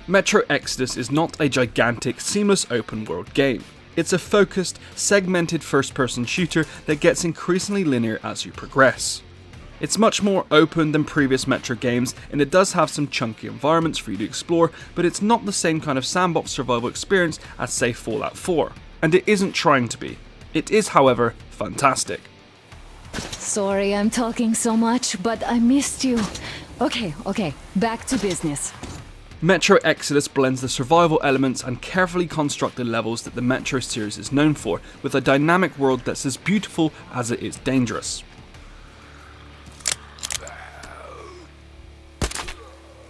Metro Exodus is not a gigantic, seamless open world game. It's a focused, segmented first-person shooter that gets increasingly linear as you progress. It's much more open than previous Metro games, and it does have some chunky environments for you to explore, but it's not the same kind of sandbox survival experience as, say, Fallout 4, and it isn't trying to be. It is, however, fantastic. Sorry I'm talking so much, but I missed you. Okay, back to business. Metro Exodus blends the survival elements and carefully constructed levels that the Metro series is known for, with a dynamic world that's as beautiful as it is dangerous.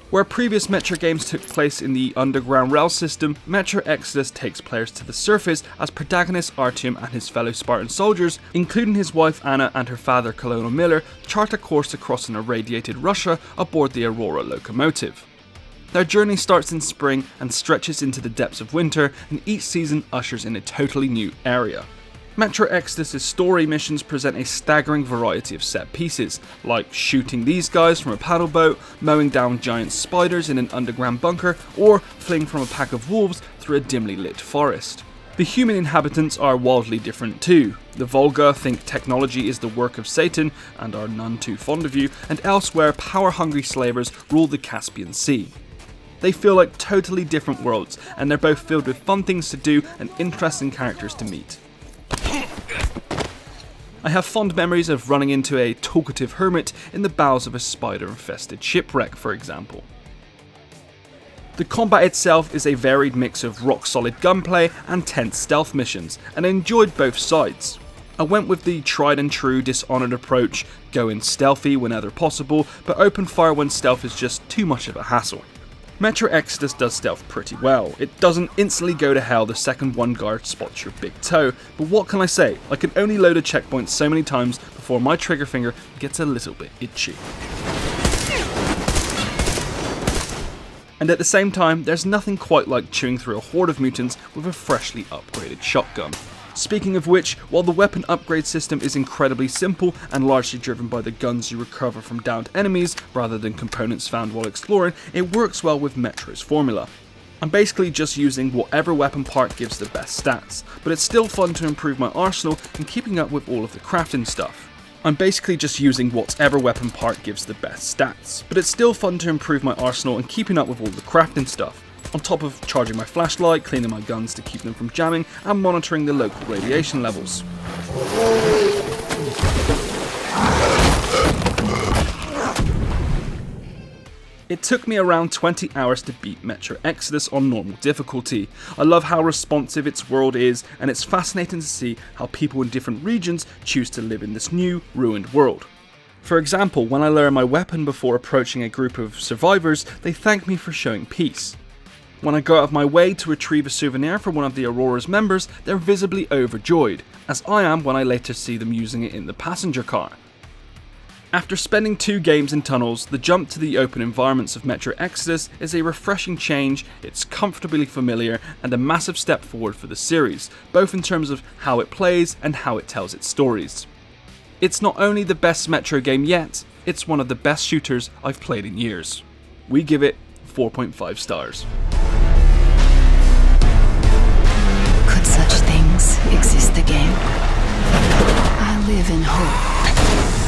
Where previous Metro games took place in the underground rail system, Metro Exodus takes players to the surface as protagonist Artyom and his fellow Spartan soldiers, including his wife Anna and her father Colonel Miller, chart a course across an irradiated Russia aboard the Aurora locomotive. Their journey starts in spring and stretches into the depths of winter, and each season ushers in a totally new area. Metro Exodus' story missions present a staggering variety of set pieces, like shooting these guys from a paddle boat, mowing down giant spiders in an underground bunker, or fleeing from a pack of wolves through a dimly lit forest. The human inhabitants are wildly different too. The Volga think technology is the work of Satan and are none too fond of you, and elsewhere power-hungry slavers rule the Caspian Sea. They feel like totally different worlds, and they're both filled with fun things to do and interesting characters to meet. I have fond memories of running into a talkative hermit in the bowels of a spider-infested shipwreck, for example. The combat itself is a varied mix of rock-solid gunplay and tense stealth missions, and I enjoyed both sides. I went with the tried-and-true Dishonored approach, go in stealthy whenever possible, but open fire when stealth is just too much of a hassle. Metro Exodus does stealth pretty well. It doesn't instantly go to hell the second one guard spots your big toe, but what can I say? I can only load a checkpoint so many times before my trigger finger gets a little bit itchy. And at the same time, there's nothing quite like chewing through a horde of mutants with a freshly upgraded shotgun. Speaking of which, while the weapon upgrade system is incredibly simple and largely driven by the guns you recover from downed enemies rather than components found while exploring, it works well with Metro's formula. I'm basically just using whatever weapon part gives the best stats, but it's still fun to improve my arsenal and keeping up with all of the crafting stuff. On top of charging my flashlight, cleaning my guns to keep them from jamming, and monitoring the local radiation levels. It took me around 20 hours to beat Metro Exodus on normal difficulty. I love how responsive its world is, and it's fascinating to see how people in different regions choose to live in this new, ruined world. For example, when I lower my weapon before approaching a group of survivors, they thank me for showing peace. When I go out of my way to retrieve a souvenir for one of the Aurora's members, they're visibly overjoyed, as I am when I later see them using it in the passenger car. After spending 2 games in tunnels, the jump to the open environments of Metro Exodus is a refreshing change, it's comfortably familiar, and a massive step forward for the series, both in terms of how it plays and how it tells its stories. It's not only the best Metro game yet, it's one of the best shooters I've played in years. We give it 4.5 stars. Could such things exist again? I live in hope.